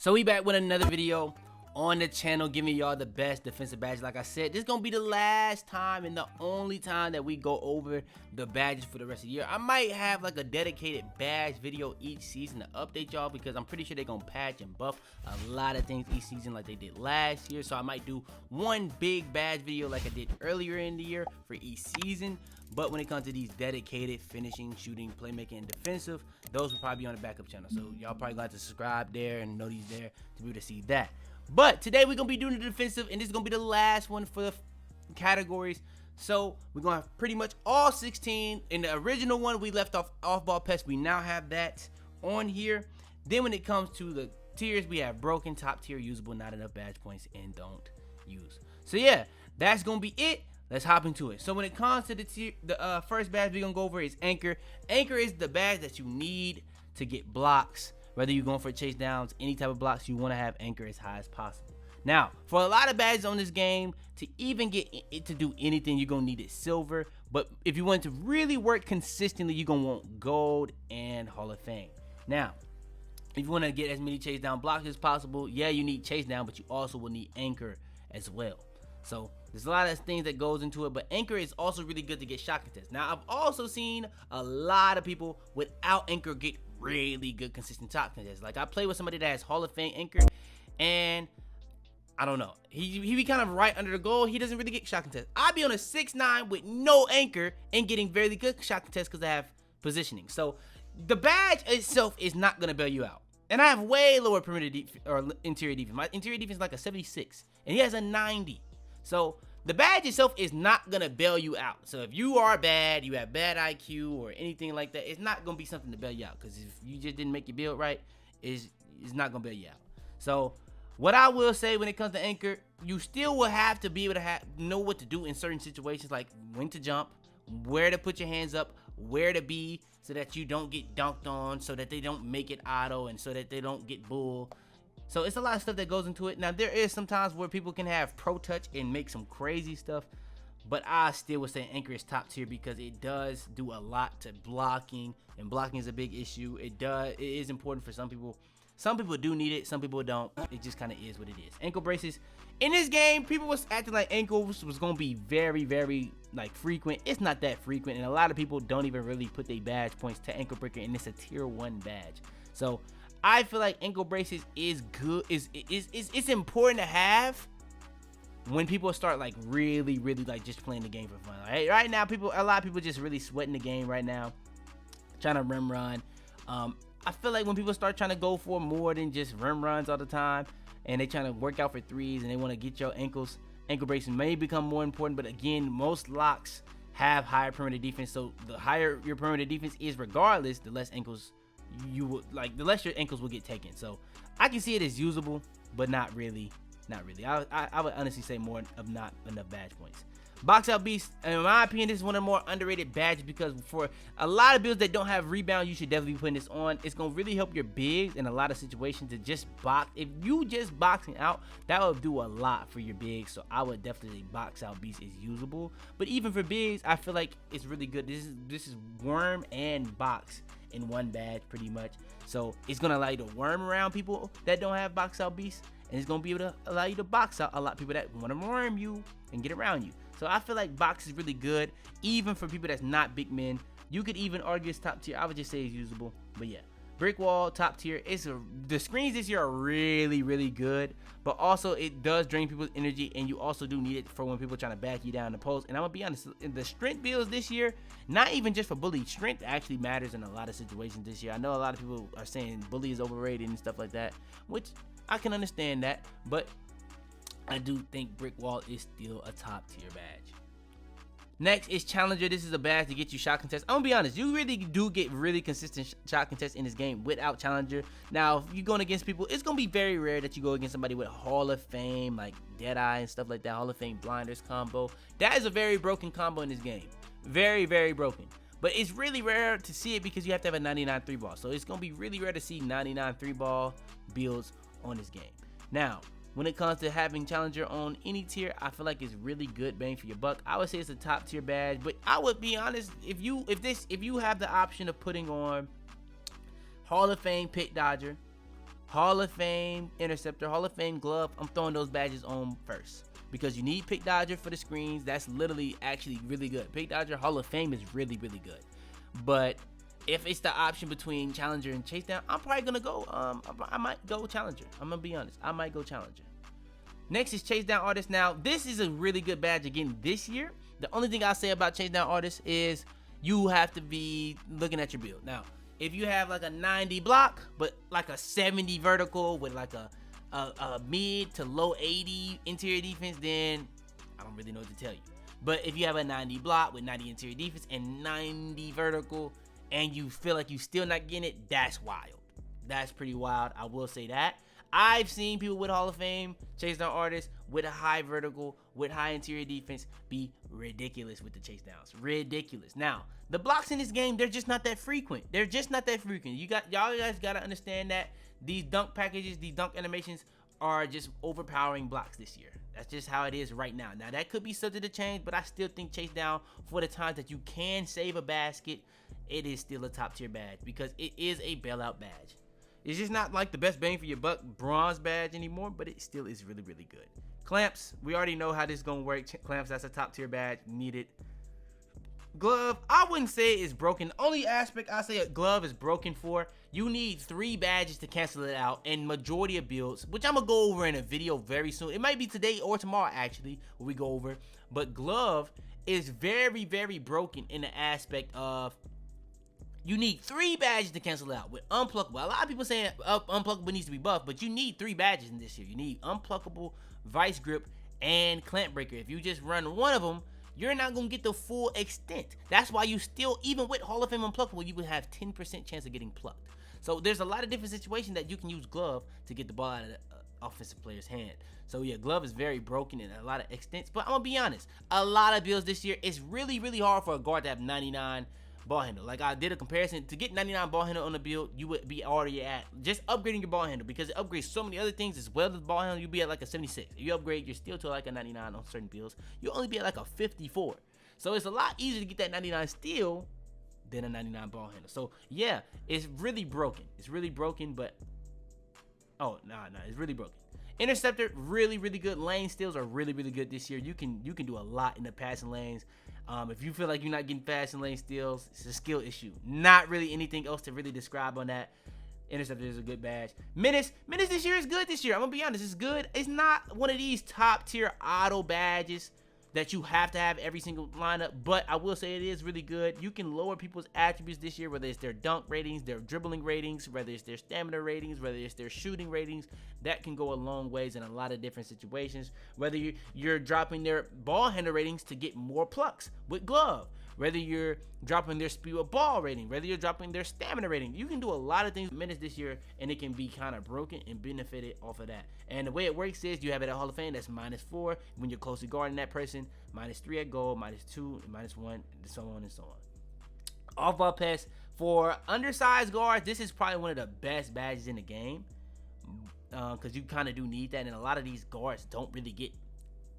So we back with another video on the channel giving y'all the best defensive badge. Like I said, this is gonna be the last time and the only time that we go over the badges for the rest of the year. I might have like a dedicated badge video each season to update y'all, because I'm pretty sure they're gonna patch and buff a lot of things each season like they did last year. So I might do one big badge video like I did earlier in the year for each season. But when it comes to these dedicated finishing, shooting, playmaking, and defensive, those will probably be on the backup channel. So y'all probably got to subscribe there and know these there to be able to see that. But today we're gonna be doing the defensive, and this is gonna be the last one for the categories. So we're gonna have pretty much all 16. In the original one, we left off ball pest. We now have that on here. Then when it comes to the tiers, we have broken, top tier, usable, not enough badge points, and don't use. So yeah, that's gonna be it. Let's hop into it. So when it comes to the first badge we're gonna go over is Anchor. Anchor is the badge that you need to get blocks. Whether you're going for chase downs, any type of blocks, you want to have Anchor as high as possible. Now, for a lot of badges on this game, to even get it to do anything, you're gonna need it silver. But if you want it to really work consistently, you're gonna want gold and Hall of Fame. Now, if you want to get as many chase down blocks as possible, yeah, you need chase down, but you also will need Anchor as well. So there's a lot of things that goes into it, but Anchor is also really good to get shot contests. Now, I've also seen a lot of people without Anchor get really good consistent shot contests. Like, I play with somebody that has Hall of Fame Anchor, and I don't know, he be kind of right under the goal. He doesn't really get shot contests. I'd be on a 6'9" with no Anchor and getting very good shot contests because I have positioning. So the badge itself is not gonna bail you out. And I have way lower perimeter or interior defense. My interior defense is like a 76, and he has a 90. So the badge itself is not gonna bail you out. So if you are bad, you have bad IQ or anything like that, it's not gonna be something to bail you out. Because if you just didn't make your build right, it's not gonna bail you out. So what I will say when it comes to Anchor, you still will have to be able to know what to do in certain situations, like when to jump, where to put your hands up, where to be, so that you don't get dunked on, so that they don't make it auto, and so that they don't get bull. So it's a lot of stuff that goes into it. Now, there is some times where people can have pro touch and make some crazy stuff, but I still would say Anchor is top tier because it does do a lot to blocking, and blocking is a big issue. It is important for some people. Some people do need it, some people don't. It just kind of is what it is. Ankle braces. In this game, people was acting like ankles was going to be very, very like frequent. It's not that frequent, and a lot of people don't even really put their badge points to ankle breaker, and it's a tier 1 badge. So I feel like ankle braces is good. It's important to have when people start like really like just playing the game for fun. Right now, a lot of people just really sweating the game right now, trying to rim run. I feel like when people start trying to go for more than just rim runs all the time, and they trying to work out for threes, and they want to get your ankle braces may become more important. But again, most locks have higher perimeter defense, so the higher your perimeter defense is, regardless, the less ankles you would like, the less your ankles will get taken. So I can see it as usable, but not really. I would honestly say more of not enough badge points. Box out beast, in my opinion, this is one of the more underrated badges, because for a lot of builds that don't have rebound, you should definitely be putting this on. It's gonna really help your bigs in a lot of situations to just box. If you just boxing out, that would do a lot for your bigs. So I would definitely box out beast is usable. But even for bigs, I feel like it's really good. This is worm and box in one badge pretty much. So it's gonna allow you to worm around people that don't have box out beast, and it's gonna be able to allow you to box out a lot of people that want to worm you and get around you. So I feel like box is really good, even for people that's not big men. You could even argue it's top tier. I would just say it's usable. But yeah, brick wall, top tier. The screens this year are really good, but also it does drain people's energy, and you also do need it for when people are trying to back you down in the post. And I'm gonna be honest, in the strength builds this year, not even just for bully, strength actually matters in a lot of situations this year. I know a lot of people are saying bully is overrated and stuff like that, which I can understand that, but I do think brick wall is still a top tier badge. Next is challenger. This is a badge to get you shot contests. I'm gonna be honest, you really do get really consistent shot contests in this game without challenger. Now, if you're going against people, it's gonna be very rare that you go against somebody with Hall of Fame, like Deadeye and stuff like that, Hall of Fame blinders combo. That is a very broken combo in this game. Very broken. But it's really rare to see it because you have to have a 99 3 ball. So it's gonna be really rare to see 99 3 ball builds on this game. Now, when it comes to having challenger on any tier, I feel like it's really good bang for your buck. I would say it's a top tier badge, but I would be honest, if you have the option of putting on Hall of Fame Pit Dodger, Hall of Fame Interceptor, Hall of Fame Glove, I'm throwing those badges on first. Because you need Pick Dodger for the screens. That's literally actually really good. Pick Dodger Hall of Fame is really, really good. But if it's the option between Challenger and Chase Down, I'm probably gonna go, I might go Challenger. I'm gonna be honest, I might go Challenger. Next is Chase Down Artist. Now, this is a really good badge again this year. The only thing I'll say about Chase Down Artist is you have to be looking at your build. Now, if you have like a 90 block, but like a 70 vertical with like a mid to low 80 interior defense, then I don't really know what to tell you. But if you have a 90 block with 90 interior defense and 90 vertical, and you feel like you still not getting it, that's wild. That's pretty wild. I will say that. I've seen people with Hall of Fame chase down artists with a high vertical, with high interior defense be ridiculous with the chase downs. Ridiculous. Now, the blocks in this game, they're just not that frequent. They're just not that frequent. Y'all guys gotta understand that these dunk packages, these dunk animations are just overpowering blocks this year. That's just how it is right now. Now, that could be subject to change, but I still think chase down, for the times that you can save a basket, it is still a top tier badge because it is a bailout badge. It's just not like the best bang for your buck bronze badge anymore, but it still is really, really good. Clamps, we already know how this is gonna work. Clamps, that's a top tier badge, needed. Glove, I wouldn't say it's broken. The only aspect I say a glove is broken for, you need 3 badges to cancel it out, and majority of builds, which I'm gonna go over in a video very soon. It might be today or tomorrow actually, where we go over. But glove is very, very broken in the aspect of you need 3 badges to cancel it out with unpluckable. A lot of people saying unpluckable needs to be buffed, but you need 3 badges in this year. You need unpluckable, vice grip, and clamp breaker. If you just run one of them, you're not going to get the full extent. That's why you still, even with Hall of Fame unpluckable, you would have 10% chance of getting plucked. So there's a lot of different situations that you can use glove to get the ball out of the offensive player's hand. So yeah, glove is very broken in a lot of extents. But I'm going to be honest, a lot of builds this year, it's really, really hard for a guard to have 99 ball handle. Like I did a comparison to get 99 ball handle on the build, you would be already at just upgrading your ball handle because it upgrades so many other things as well as ball handle. You'd be at like a 76. If you upgrade, you're still to like a 99 on certain builds. You'll only be at like a 54. So it's a lot easier to get that 99 steal than a 99 ball handle. So yeah, it's really broken. It's really broken, but it's really broken. Interceptor, really, really good. Lane steals are really, really good this year. You can do a lot in the passing lanes. If you feel like you're not getting fast in lane steals, it's a skill issue. Not really anything else to really describe on that. Interceptor is a good badge. Menace this year is good this year. I'm going to be honest, it's good. It's not one of these top tier auto badges that you have to have every single lineup, but I will say it is really good. You can lower people's attributes this year, whether it's their dunk ratings, their dribbling ratings, whether it's their stamina ratings, whether it's their shooting ratings. That can go a long ways in a lot of different situations. Whether you're dropping their ball handle ratings to get more plucks with glove, whether you're dropping their speed with ball rating, whether you're dropping their stamina rating. You can do a lot of things with Menace this year, and it can be kind of broken and benefited off of that. And the way it works is you have it at Hall of Fame, that's -4 when you're closely guarding that person, -3 at goal, -2, -1, so on and so on. Off-ball pass for undersized guards, this is probably one of the best badges in the game because you kind of do need that, and a lot of these guards don't really get,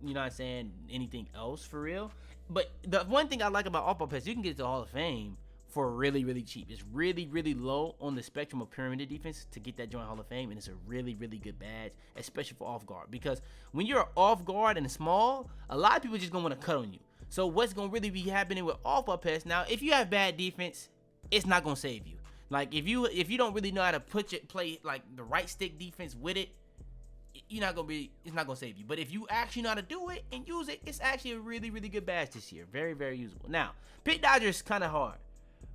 you know what I'm saying, anything else for real. But the one thing I like about off-ball pass, you can get to the Hall of Fame for really, really cheap. It's really, really low on the spectrum of pyramid defense to get that joint Hall of Fame, and it's a really, really good badge, especially for off guard. Because when you're off guard and small, a lot of people just gonna want to cut on you. So what's gonna really be happening with off-ball pass now? If you have bad defense, it's not gonna save you. Like if you don't really know how to play like the right stick defense with it, it's not gonna save you. But if you actually know how to do it and use it, it's actually a really, really good badge this year. Very, very usable. Now, Pick Dodger is kind of hard.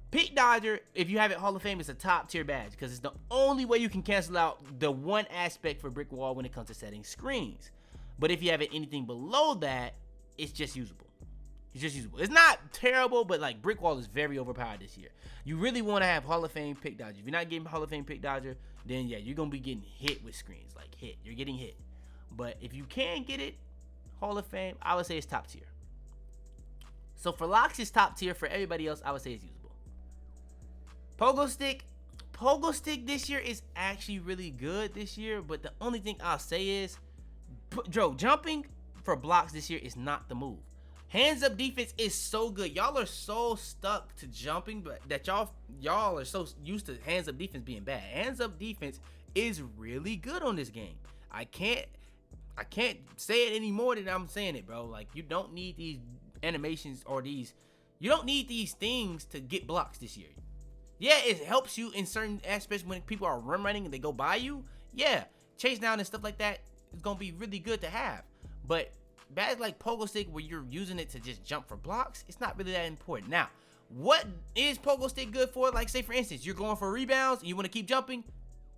Pick Dodger, if you have it Hall of Fame, it's a top tier badge because it's the only way you can cancel out the one aspect for brick wall when it comes to setting screens. But if you have it anything below that, it's just usable. It's just usable. It's not terrible, but like brick wall is very overpowered this year. You really want to have Hall of Fame Pick Dodger. If you're not getting Hall of Fame Pick Dodger, then yeah, you're gonna be getting hit with screens. Like hit, you're getting hit. But if you can get it Hall of Fame, I would say it's top tier. So for locks, it's top tier. For everybody else, I would say it's usable. Pogo stick this year is actually really good this year, but the only thing I'll say is, jumping for blocks this year is not the move. Hands up defense is so good. Y'all are so stuck to jumping, but that y'all are so used to hands up defense being bad. Hands up defense is really good on this game. I can't say it any more than I'm saying it, bro. Like, you don't need these animations or you don't need these things to get blocks this year. Yeah, it helps you in certain aspects when people are running and they go by you. Yeah, chase down and stuff like that is gonna be really good to have. But badges like pogo stick, where you're using it to just jump for blocks, it's not really that important. Now, what is pogo stick good for? Like, say for instance, you're going for rebounds and you want to keep jumping,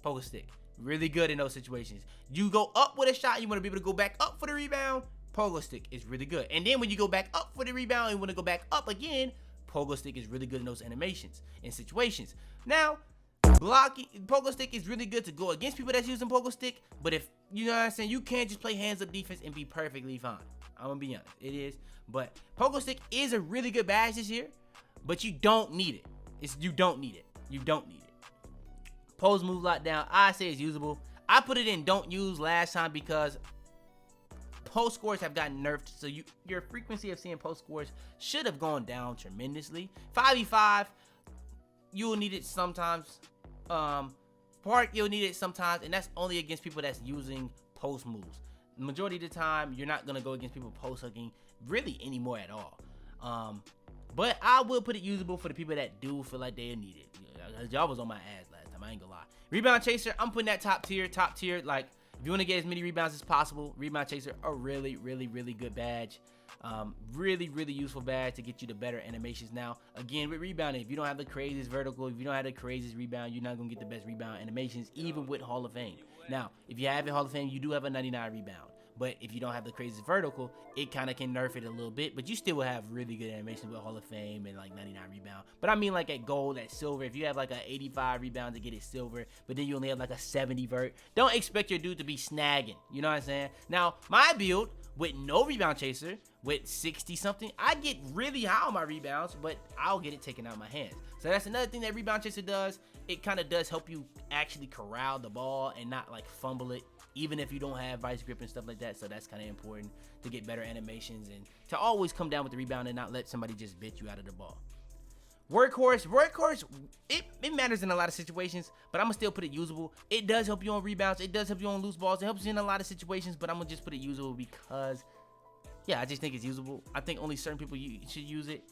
pogo stick, really good in those situations. You go up with a shot, you want to be able to go back up for the rebound, pogo stick is really good. And then when you go back up for the rebound and you want to go back up again, pogo stick is really good in those animations and situations. Now, blocking, pogo stick is really good to go against people that's using pogo stick, but if, you know what I'm saying, you can't just play hands up defense and be perfectly fine. I'm gonna be honest, it is. But pogo stick is a really good badge this year, but you don't need it. You don't need it. Pose move lockdown, I say it's usable. I put it in don't use last time because post scores have gotten nerfed, so your frequency of seeing post scores should have gone down tremendously. 5v5, you'll need it sometimes. Park, you'll need it sometimes, and that's only against people that's using post moves. The majority of the time, you're not gonna go against people post hooking really anymore at all. But I will put it usable for the people that do feel like they need it. Y'all was on my ass last time, I ain't gonna lie. Rebound Chaser, I'm putting that top tier. Like, if you want to get as many rebounds as possible, Rebound Chaser, a really good badge. Really useful badge to get you the better animations. Now, again, with rebounding, if you don't have the craziest vertical, if you don't have the craziest rebound, you're not gonna get the best rebound animations, even with Hall of Fame. Now, if you have it Hall of Fame, you do have a 99 rebound. But if you don't have the craziest vertical, it kind of can nerf it a little bit. But you still will have really good animations with Hall of Fame and like 99 rebound. But I mean, like at gold, at silver, if you have like an 85 rebound to get it silver, but then you only have like a 70 vert, don't expect your dude to be snagging. You know what I'm saying? Now, my build with no Rebound Chaser, with 60 something, I get really high on my rebounds, but I'll get it taken out of my hands. So that's another thing that Rebound Chaser does. It kind of does help you actually corral the ball and not like fumble it, even if you don't have vice grip and stuff like that. So that's kind of important to get better animations and to always come down with the rebound and not let somebody just bit you out of the ball. Workhorse, it matters in a lot of situations, but I'm gonna still put it usable. It does help you on rebounds, it does help you on loose balls, it helps you in a lot of situations, but I'm gonna just put it usable because, yeah, I just think it's usable. I think only certain people should use it.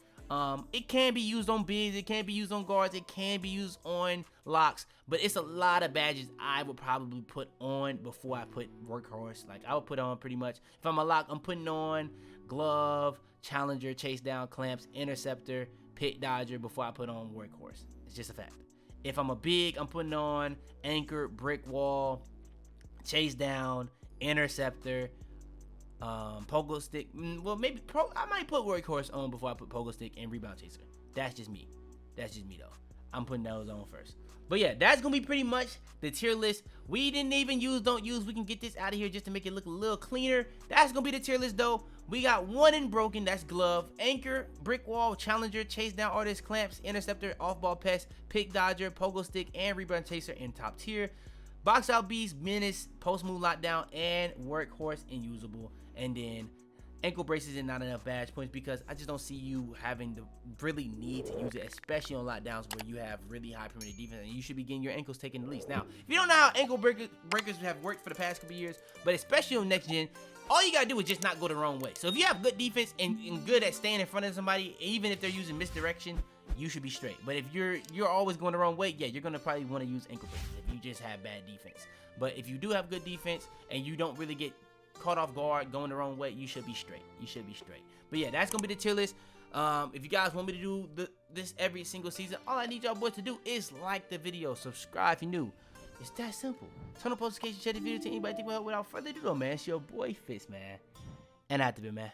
It can be used on bigs, it can be used on guards, it can be used on locks, but it's a lot of badges I would probably put on before I put Workhorse. Like, I would put on pretty much, if I'm a lock, I'm putting on glove, challenger, chase down, clamps, interceptor, pit dodger before I put on Workhorse. It's just a fact. If I'm a big, I'm putting on anchor, brick wall, chase down, interceptor, pogo stick. Well, maybe I might put Workhorse on before I put pogo stick and Rebound Chaser. That's just me though. I'm putting those on first. But yeah, that's gonna be pretty much the tier list. We didn't even use don't use. We can get this out of here just to make it look a little cleaner. That's gonna be the tier list though. We got one in broken, that's glove, anchor, brick wall, challenger, chase down artist, clamps, interceptor, off ball pest, pick dodger, pogo stick, and Rebound Chaser in top tier. Box out beast, menace, post move lockdown, and Workhorse in usable. And then ankle braces and not enough badge points because I just don't see you having the really need to use it, especially on lockdowns where you have really high perimeter defense and you should be getting your ankles taken at least. Now, if you don't know how ankle breakers have worked for the past couple years, but especially on next gen, all you gotta do is just not go the wrong way. So if you have good defense and good at staying in front of somebody, even if they're using misdirection, you should be straight. But if you're always going the wrong way, yeah, you're gonna probably want to use ankle braces if you just have bad defense. But if you do have good defense and you don't really get caught off guard going the wrong way, you should be straight. But yeah, that's gonna be the tier list. If you guys want me to do this every single season, all I need y'all boys to do is like the video, subscribe if you're new. It's that simple. Turn on notifications, share the video to anybody think about it. Without further ado though, man, it's your boy Fitz, man. And I have to be, man.